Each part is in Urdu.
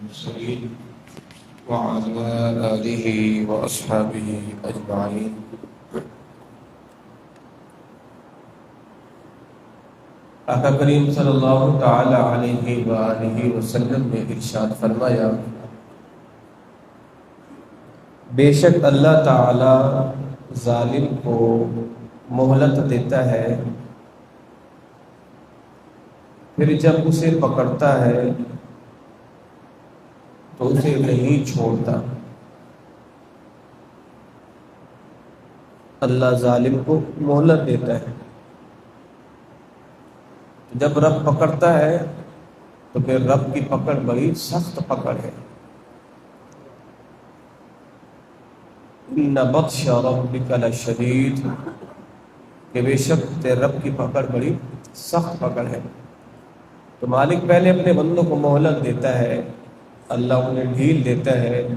المرسلين وعلى آله وأصحابه أجمعين. آقا کریم صلی اللہ تعالی علیہ وآلہ وسلم نے ارشاد فرمایا، بے شک اللہ تعالی ظالم کو مہلت دیتا ہے، پھر جب اسے پکڑتا ہے تو اسے نہیں چھوڑتا۔ اللہ ظالم کو مہلت دیتا ہے، جب رب پکڑتا ہے تو پھر رب کی پکڑ بڑی سخت پکڑ ہے۔ ان بطش ربک لشدید، کہ بے شک تیرے رب کی پکڑ بڑی سخت پکڑ ہے۔ تو مالک پہلے اپنے بندوں کو مہلت دیتا ہے، اللہ انہیں ڈھیل دیتا ہے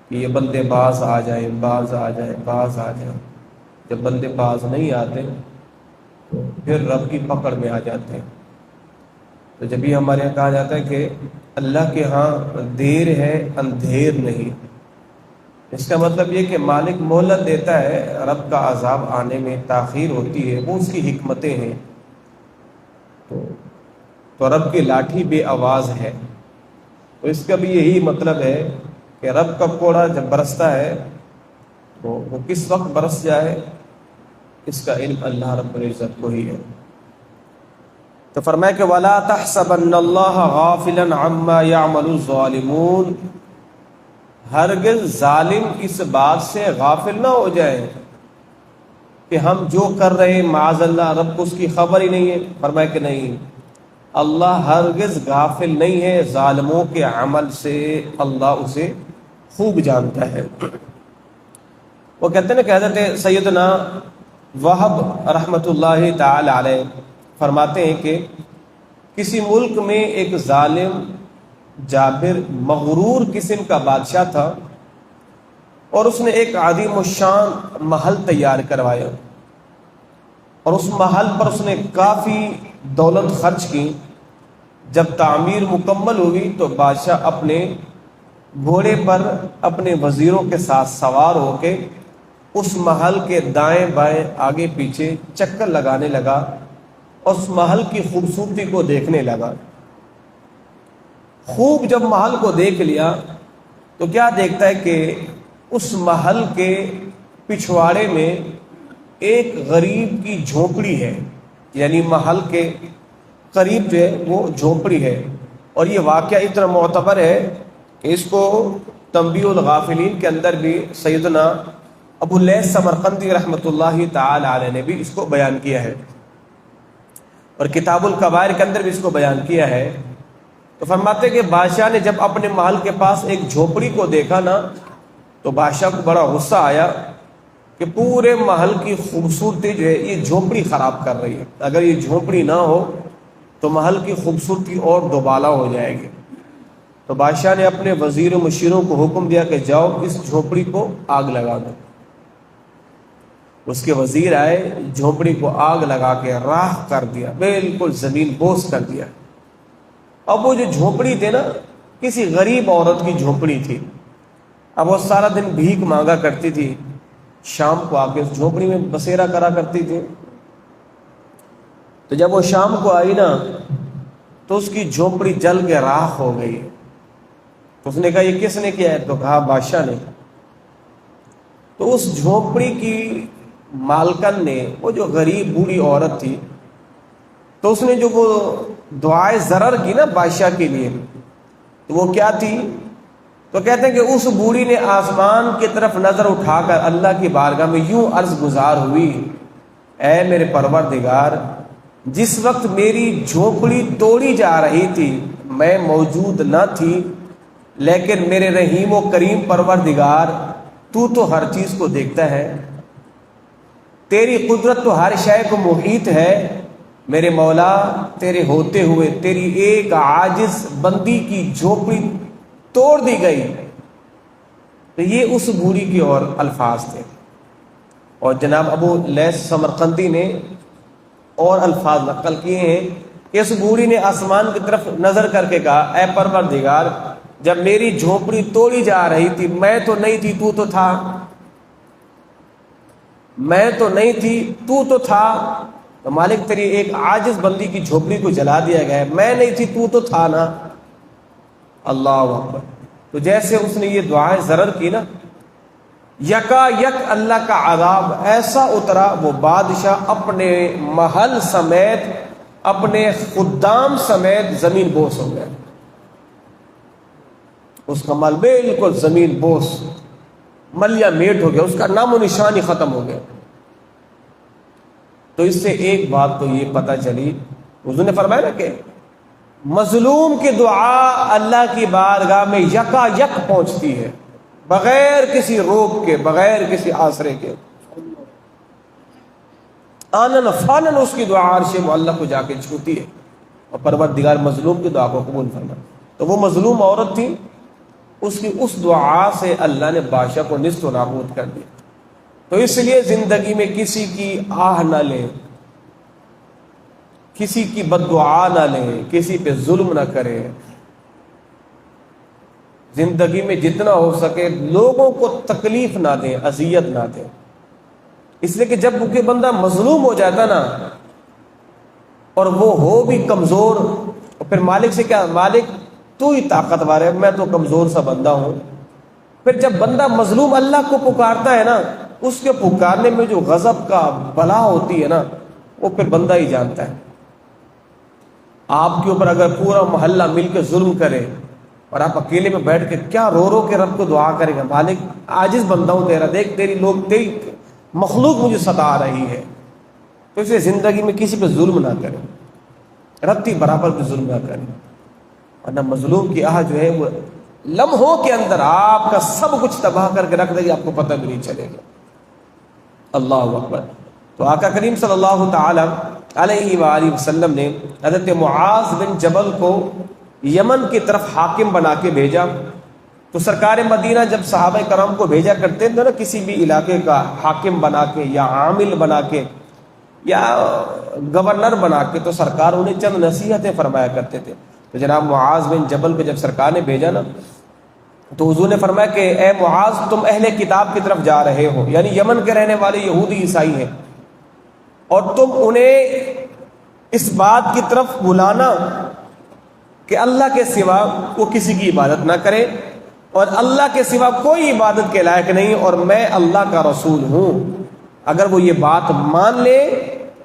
کہ یہ بندے باز آ جائیں، باز آ جائیں، باز آ جائیں۔ جب بندے باز نہیں آتے تو پھر رب کی پکڑ میں آ جاتے ہیں۔ تو جب یہ ہمارے یہاں کہا جاتا ہے کہ اللہ کے ہاں دیر ہے اندھیر نہیں، اس کا مطلب یہ کہ مالک مہلت دیتا ہے، رب کا عذاب آنے میں تاخیر ہوتی ہے، وہ اس کی حکمتیں ہیں۔ تو رب کی لاٹھی بے آواز ہے، تو اس کا بھی یہی مطلب ہے کہ رب کا کوڑا جب برستا ہے تو وہ کس وقت برس جائے اس کا علم اللہ رب العزت کو ہی ہے۔ تو فرمایا کہ وَلَا تَحْسَبَنَّ اللَّهَ غَافِلًا عَمَّا يَعْمَلُ الظَّالِمُونَ، ہرگز ظالم اس بات سے غافل نہ ہو جائے کہ ہم جو کر رہے ہیں معاذ اللہ رب کو اس کی خبر ہی نہیں ہے۔ فرمایا کہ نہیں، اللہ ہرگز غافل نہیں ہے ظالموں کے عمل سے، اللہ اسے خوب جانتا ہے۔ وہ کہتے ہیں نا کہ حضرت سیدنا وہب رحمۃ اللہ تعالی علیہ فرماتے ہیں کہ کسی ملک میں ایک ظالم جابر مغرور قسم کا بادشاہ تھا، اور اس نے ایک عظیم الشان محل تیار کروایا، اور اس محل پر اس نے کافی دولت خرچ کی۔ جب تعمیر مکمل ہوئی تو بادشاہ اپنے گھوڑے پر اپنے وزیروں کے ساتھ سوار ہو کے اس محل کے دائیں بائیں آگے پیچھے چکر لگانے لگا، اور اس محل کی خوبصورتی کو دیکھنے لگا۔ خوب جب محل کو دیکھ لیا تو کیا دیکھتا ہے کہ اس محل کے پچھواڑے میں ایک غریب کی جھونپڑی ہے، یعنی محل کے قریب جو ہے وہ جھونپڑی ہے۔ اور یہ واقعہ اتنا معتبر ہے کہ اس کو تنبیہ الغافلین کے اندر بھی سیدنا ابو لیث سمرقندی رحمۃ اللہ تعالی علیہ نے بھی اس کو بیان کیا ہے، اور کتاب الکبائر کے اندر بھی اس کو بیان کیا ہے۔ تو فرماتے کہ بادشاہ نے جب اپنے محل کے پاس ایک جھونپڑی کو دیکھا نا تو بادشاہ کو بڑا غصہ آیا کہ پورے محل کی خوبصورتی جو ہے یہ جھونپڑی خراب کر رہی ہے، اگر یہ جھونپڑی نہ ہو تو محل کی خوبصورتی اور دوبالا ہو جائے گی۔ تو بادشاہ نے اپنے وزیر و مشیروں کو حکم دیا کہ جاؤ اس جھونپڑی کو آگ لگا دو۔ اس کے وزیر آئے، جھونپڑی کو آگ لگا کے راکھ کر دیا، بالکل زمین بوس کر دیا۔ اب وہ جو جھونپڑی تھی نا کسی غریب عورت کی جھونپڑی تھی، اب وہ سارا دن بھیک مانگا کرتی تھی، شام کو آ کے اس جھونپڑی میں بسیرا کرا کرتی تھی۔ تو جب وہ شام کو آئی نا تو اس کی جھونپڑی جل کے راکھ ہو گئی۔ تو اس نے کہا یہ کس نے کیا ہے؟ تو کہا بادشاہ نے۔ تو اس جھونپڑی کی مالکن نے، وہ جو غریب بوڑھی عورت تھی، تو اس نے جو وہ دعائے ضرر کی نا بادشاہ کے لیے، تو وہ کیا تھی؟ تو کہتے ہیں کہ اس بوڑھی نے آسمان کی طرف نظر اٹھا کر اللہ کی بارگاہ میں یوں عرض گزار ہوئی، اے میرے پروردگار، جس وقت میری جھونپڑی توڑی جا رہی تھی میں موجود نہ تھی، لیکن میرے رحیم و کریم پروردگار تو ہر چیز کو دیکھتا ہے، تیری قدرت تو ہر شے کو محیط ہے، میرے مولا تیرے ہوتے ہوئے تیری ایک عاجز بندی کی جھونپڑی توڑ دی گئی۔ تو یہ اس بوڑھی کی اور الفاظ تھے۔ اور جناب ابو لیث سمرقندی نے اور الفاظ نقل کیے ہیں کہ اس بوڑھی نے آسمان کی طرف نظر کر کے کہا، اے پروردگار، جب میری جھونپڑی توڑی جا رہی تھی میں تو نہیں تھی تو تو تھا، میں تو نہیں تھی تو تھا، تو مالک تیری ایک عاجز بندی کی جھونپڑی کو جلا دیا گیا ہے، میں نہیں تھی تو تھا نا۔ اللہ اکبر۔ تو جیسے اس نے یہ دعائیں زرر کی نا، یکا یک اللہ کا عذاب ایسا اترا، وہ بادشاہ اپنے محل سمیت اپنے خدام سمیت زمین بوس ہو گیا، اس کا مال بالکل زمین بوس ملیا میٹ ہو گیا، اس کا نام و نشان ہی ختم ہو گیا۔ تو اس سے ایک بات تو یہ پتہ چلی، حضور نے فرمایا نا کہ مظلوم کی دعا اللہ کی بارگاہ میں یکا یک پہنچتی ہے، بغیر کسی روک کے، بغیر کسی آسرے کے، آنن فانن اس کی دعا عرش معلی کو جا کے چھوتی ہے، اور پروردگار مظلوم کی دعا کو قبول فرمایا۔ تو وہ مظلوم عورت تھی، اس کی اس دعا سے اللہ نے بادشاہ کو نیست و نابود کر دیا۔ تو اس لیے زندگی میں کسی کی آہ نہ لے، کسی کی بد دعا نہ لے، کسی پہ ظلم نہ کرے، زندگی میں جتنا ہو سکے لوگوں کو تکلیف نہ دیں، اذیت نہ دیں، اس لیے کہ جب کوئی بندہ مظلوم ہو جاتا نا اور وہ ہو بھی کمزور، اور پھر مالک سے کیا، مالک تو ہی طاقتور ہے، میں تو کمزور سا بندہ ہوں۔ پھر جب بندہ مظلوم اللہ کو پکارتا ہے نا، اس کے پکارنے میں جو غضب کا بلا ہوتی ہے نا، وہ پھر بندہ ہی جانتا ہے۔ آپ کے اوپر اگر پورا محلہ مل کے ظلم کرے اور آپ اکیلے میں بیٹھ کے کیا رو رو کے رب کو دعا کریں گے، مالک عاجز بندہ ہوں تیرا، دیکھ تیری مخلوق مجھے ستا رہی ہے۔ تو اسے زندگی میں کسی پہ ظلم نہ کریں، رتی برابر پہ ظلم نہ کریں، ورنہ مظلوم کی آہ جو ہے وہ لمحوں کے اندر آپ کا سب کچھ تباہ کر کے رکھ دے گی، آپ کو پتہ بھی نہیں چلے گا۔ اللہ اکبر۔ تو آقا کریم صلی اللہ تعالی علیہ وآلہ وسلم نے حضرت معاذ بن جبل کو یمن کی طرف حاکم بنا کے بھیجا۔ تو سرکار مدینہ جب صحابہ کرام کو بھیجا کرتے تھے نا کسی بھی علاقے کا حاکم بنا کے یا عامل بنا کے یا گورنر بنا کے، تو سرکار انہیں چند نصیحتیں فرمایا کرتے تھے۔ تو جناب معاذ بن جبل کو جب سرکار نے بھیجا نا، تو حضور نے فرمایا کہ اے معاذ تم اہل کتاب کی طرف جا رہے ہو، یعنی یمن کے رہنے والے یہودی عیسائی ہیں، اور تم انہیں اس بات کی طرف بلانا کہ اللہ کے سوا وہ کسی کی عبادت نہ کرے، اور اللہ کے سوا کوئی عبادت کے لائق نہیں، اور میں اللہ کا رسول ہوں۔ اگر وہ یہ بات مان لے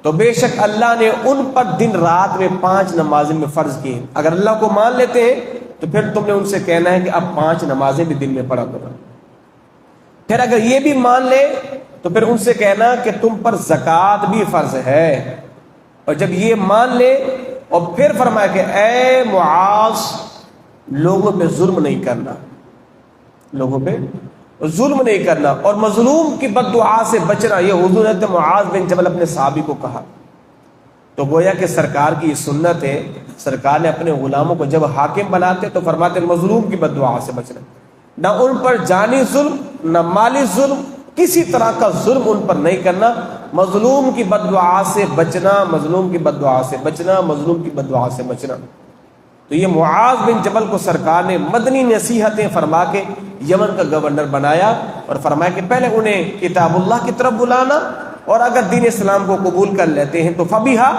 تو بے شک اللہ نے ان پر دن رات میں 5 نمازیں میں فرض کی ہیں۔ اگر اللہ کو مان لیتے ہیں تو پھر تم نے ان سے کہنا ہے کہ اب 5 نمازیں بھی دن میں پڑھا کرو۔ پھر اگر یہ بھی مان لے تو پھر ان سے کہنا کہ تم پر زکوٰۃ بھی فرض ہے۔ اور جب یہ مان لے، اور پھر فرمایا کہ اے معاذ لوگوں پہ ظلم نہیں کرنا، لوگوں پہ ظلم نہیں کرنا، اور مظلوم کی بد دعا سے بچنا۔ یہ حضور نے معاذ بن جبل اپنے صحابی کو کہا۔ تو گویا کہ سرکار کی یہ سنت ہے، سرکار نے اپنے غلاموں کو جب حاکم بناتے تو فرماتے مظلوم کی بد دعا سے بچنا، نہ ان پر جانی ظلم نہ مالی ظلم، کسی طرح کا ظلم ان پر نہیں کرنا، مظلوم کی بد دعا سے بچنا، مظلوم کی بد دعا سے بچنا، مظلوم کی بد دعا سے بچنا۔ تو یہ معاذ بن جبل کو سرکار نے مدنی نصیحتیں فرما کے یمن کا گورنر بنایا، اور فرمایا کہ پہلے انہیں کتاب اللہ کی طرف بلانا، اور اگر دین اسلام کو قبول کر لیتے ہیں تو فبیہا،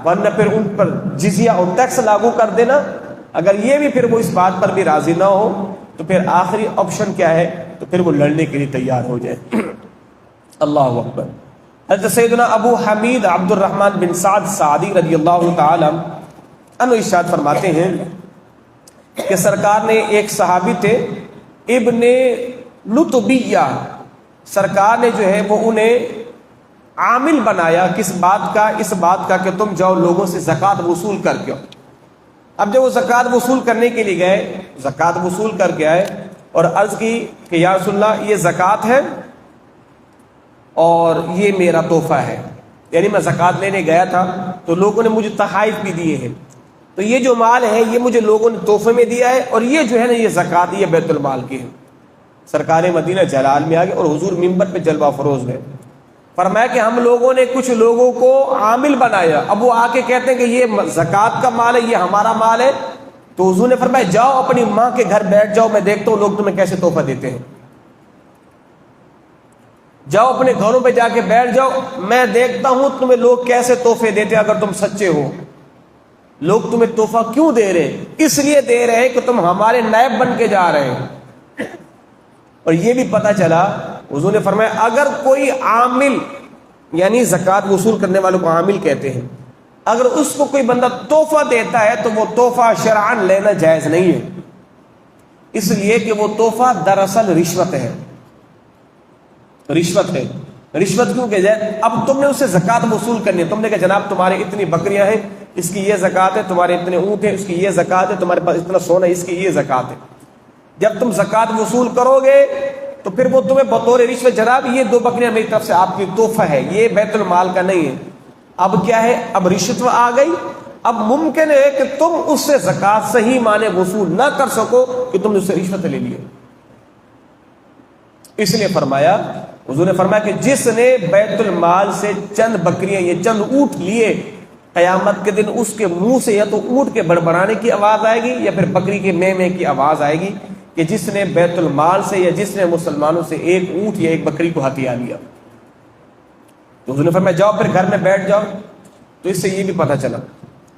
ورنہ پھر ان پر جزیہ اور ٹیکس لاگو کر دینا۔ اگر یہ بھی پھر وہ اس بات پر بھی راضی نہ ہو تو پھر آخری آپشن کیا ہے، تو پھر وہ لڑنے کے لیے تیار ہو جائے۔ اللہ اکبر۔ حضرت سیدنا ابو حمید عبد الرحمن بن سعد سعدی رضی اللہ تعالی عنہ ارشاد فرماتے ہیں کہ سرکار نے ایک صحابی تھے ابن لطبیہ، سرکار نے جو ہے وہ انہیں عامل بنایا کس بات کا، اس بات کا کہ تم جاؤ لوگوں سے زکوٰۃ وصول کر کے۔ اب جب وہ زکوٰۃ وصول کرنے کے لیے گئے، زکوٰۃ وصول کر کے آئے اور عرض کی کہ یا رسول اللہ یہ زکوٰۃ ہے اور یہ میرا تحفہ ہے، یعنی میں زکوٰۃ لینے گیا تھا تو لوگوں نے مجھے تحائف بھی دیے ہیں، تو یہ جو مال ہے یہ مجھے لوگوں نے تحفے میں دیا ہے، اور یہ جو ہے نا یہ زکوٰۃ یہ بیت المال کی ہے۔ سرکار مدینہ جلال میں آ گئے اور حضور منبر پہ جلوہ فروز گئے، فرمایا کہ ہم لوگوں نے کچھ لوگوں کو عامل بنایا، اب وہ آ کے کہتے ہیں کہ یہ زکوٰۃ کا مال ہے، یہ ہمارا مال ہے، تو حضور نے فرمایا جاؤ اپنی ماں کے گھر بیٹھ جاؤ، میں دیکھتا ہوں لوگ تمہیں کیسے تحفہ دیتے ہیں. جاؤ اپنے گھروں پہ جا کے بیٹھ جاؤ، میں دیکھتا ہوں تمہیں لوگ کیسے تحفے دیتے ہیں اگر تم سچے ہو. لوگ تمہیں تحفہ کیوں دے رہے ہیں؟ اس لیے دے رہے ہیں کہ تم ہمارے نائب بن کے جا رہے ہیں. اور یہ بھی پتا چلا، حضور نے فرمایا اگر کوئی عامل، یعنی زکوٰۃ وصول کرنے والوں کو عامل کہتے ہیں، اگر اس کو کوئی بندہ تحفہ دیتا ہے تو وہ تحفہ شرعاً لینا جائز نہیں ہے، اس لیے کہ وہ تحفہ دراصل رشوت ہے. رشوت ہے. رشوت کیوں کہ جائے؟ اب تم نے اس سے زکوٰۃ وصول کرنی ہے. تم نے کہا جناب تمہارے اتنی بکریاں ہیں، اس کی یہ زکوٰۃ ہے، تمہارے اتنے اونٹ ہیں، اس کی یہ زکوٰۃ ہے، تمہارے پاس اتنا سونا ہے، اس کی یہ زکوٰۃ ہے. جب تم زکوٰۃ وصول کرو گے تو پھر وہ تمہیں بطور رشوت، جناب یہ 2 بکریاں میری طرف سے آپ کی تحفہ ہے، یہ بیت المال کا نہیں ہے. اب کیا ہے؟ اب رشوت آ گئی. اب ممکن ہے کہ تم اس سے زکوٰۃ صحیح معنی وصول نہ کر سکو کہ تم نے اس سے رشوت لے لی. اس لیے فرمایا، حضور نے فرمایا کہ جس نے بیت المال سے چند بکریاں یا چند اونٹ لیے، قیامت کے دن اس کے منہ سے یا تو اونٹ کے بڑبڑانے کی آواز آئے گی یا پھر بکری کے میں کی آواز آئے گی کہ جس نے بیت المال سے یا جس نے مسلمانوں سے ایک اونٹ یا ایک بکری کو ہتھیا لیا. تو حضور نے فرمایا جاؤ پھر گھر میں بیٹھ جاؤ. تو اس سے یہ بھی پتہ چلا،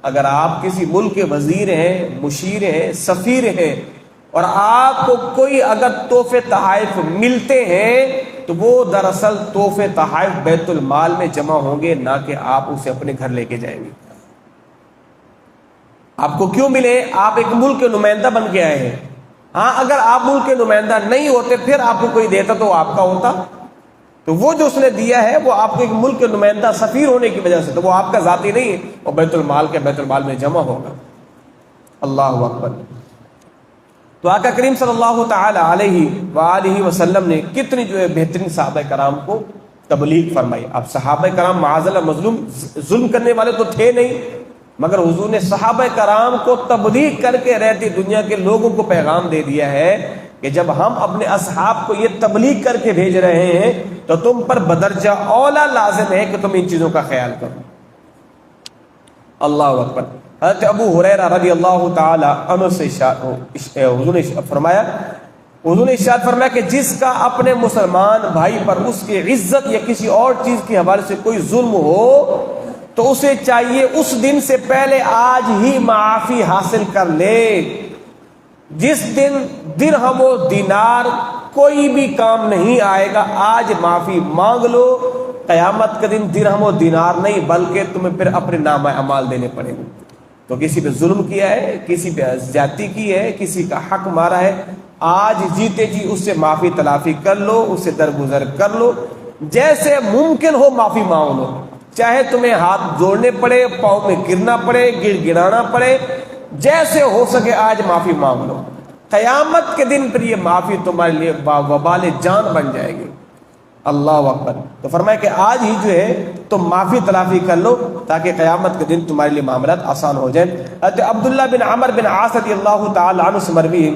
اگر آپ کسی ملک کے وزیر ہیں، مشیر ہیں، سفیر ہیں، اور آپ کو کوئی اگر تحفے تحائف ملتے ہیں تو وہ دراصل تحفے تحائف بیت المال میں جمع ہوں گے، نہ کہ آپ اسے اپنے گھر لے کے جائیں گے. آپ کو کیوں ملے؟ آپ ایک ملک کے نمائندہ بن کے آئے ہیں. ہاں اگر آپ ملک کے نمائندہ نہیں ہوتے پھر آپ کو کوئی دیتا تو آپ کا ہوتا. تو وہ جو اس نے دیا ہے وہ آپ کو ایک ملک کے نمائندہ سفیر ہونے کی وجہ سے، تو وہ آپ کا ذاتی نہیں ہے، وہ بیت المال میں جمع ہوگا. اللہ اکبر. تو آقا کریم صلی اللہ تعالی علیہ وآلہ وسلم نے کتنی جو ہے بہترین صحابہ کرام کو تبلیغ فرمائی. اب صحابہ کرام معاذ اللہ مظلوم ظلم کرنے والے تو تھے نہیں، مگر حضور نے صحابہ کرام کو تبلیغ کر کے رہتی دنیا کے لوگوں کو پیغام دے دیا ہے کہ جب ہم اپنے اصحاب کو یہ تبلیغ کر کے بھیج رہے ہیں تو تم پر بدرجہ اولا لازم ہے کہ تم ان چیزوں کا خیال کرو. اللہ اکبر. حضرت ابو ہریرہ رضی اللہ تعالی عنہ سے حضور نے ارشاد فرمایا کہ جس کا اپنے مسلمان بھائی پر اس کی عزت یا کسی اور چیز کے حوالے سے کوئی ظلم ہو تو اسے چاہیے اس دن سے پہلے آج ہی معافی حاصل کر لے. جس دن درہم و دینار کوئی بھی کام نہیں آئے گا، آج معافی مانگ لو. قیامت کے دن درہم و دینار نہیں بلکہ تمہیں پھر اپنے نامہ اعمال دینے پڑیں گے. تو کسی پہ ظلم کیا ہے، کسی پہ زیادتی کی ہے، کسی کا حق مارا ہے، آج جیتے جی اس سے معافی تلافی کر لو، اس سے درگزر کر لو. جیسے ممکن ہو معافی مانگ لو، چاہے تمہیں ہاتھ جوڑنے پڑے، پاؤں میں گرنا پڑے، گڑ گڑانا پڑے، جیسے ہو سکے آج معافی مانگ لو. قیامت کے دن پھر یہ معافی تمہارے لیے وبال جان بن جائے گی. اللہ اکبر. تو فرمایا کہ آج ہی جو ہے تم معافی تلافی کر لو تاکہ قیامت کے دن تمہارے لیے معاملات آسان ہو جائیں. حضرت عبداللہ بن عمر بن عاص رضی اللہ تعالی عنہ سے مروی ہے،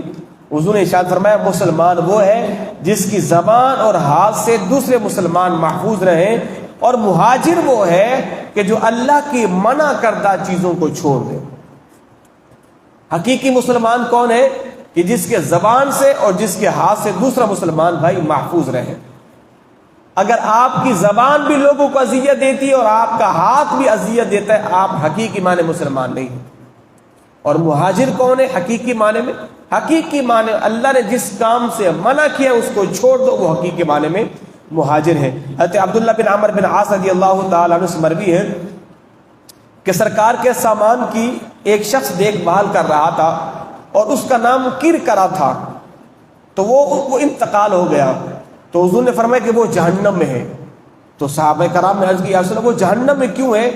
حضور نے ارشاد فرمایا مسلمان وہ ہے جس کی زبان اور ہاتھ سے دوسرے مسلمان محفوظ رہیں، اور مہاجر وہ ہے کہ جو اللہ کی منع کردہ چیزوں کو چھوڑ دے. حقیقی مسلمان کون ہے؟ کہ جس کے زبان سے اور جس کے ہاتھ سے دوسرا مسلمان بھائی محفوظ رہے. اگر آپ کی زبان بھی لوگوں کو اذیت دیتی ہے اور آپ کا ہاتھ بھی اذیت دیتا ہے، آپ حقیقی معنی مسلمان نہیں ہیں. اور مہاجر کون ہے حقیقی معنی میں؟ حقیقی معنی اللہ نے جس کام سے منع کیا اس کو چھوڑ دو، وہ حقیقی معنی میں مہاجر ہے. حضرت عبداللہ بن عمر بن عاص رضی اللہ تعالی عنہ سے مروی ہے کہ سرکار کے سامان کی ایک شخص دیکھ بھال کر رہا تھا اور اس کا نام کرکرا تھا، تو وہ انتقال ہو گیا. تو حضور نے فرمایا کہ وہ جہنم میں ہے. تو صحابہ کرام نے عرض کی یا رسول اللہ وہ جہنم میں کیوں ہے؟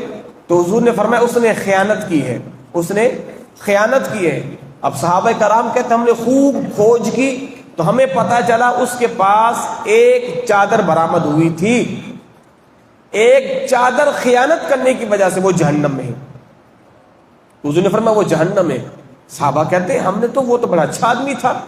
تو حضور نے فرمایا اس نے خیانت کی ہے، اس نے خیانت کی ہے. اب صحابہ کرام کہتے ہم نے خوب کھوج کی تو ہمیں پتا چلا اس کے پاس ایک چادر برآمد ہوئی تھی، ایک چادر خیانت کرنے کی وجہ سے وہ جہنم میں ہے. حضور نے فرمایا وہ جہنم ہے. صحابہ کہتے ہیں ہم نے تو وہ تو بڑا اچھا آدمی تھا،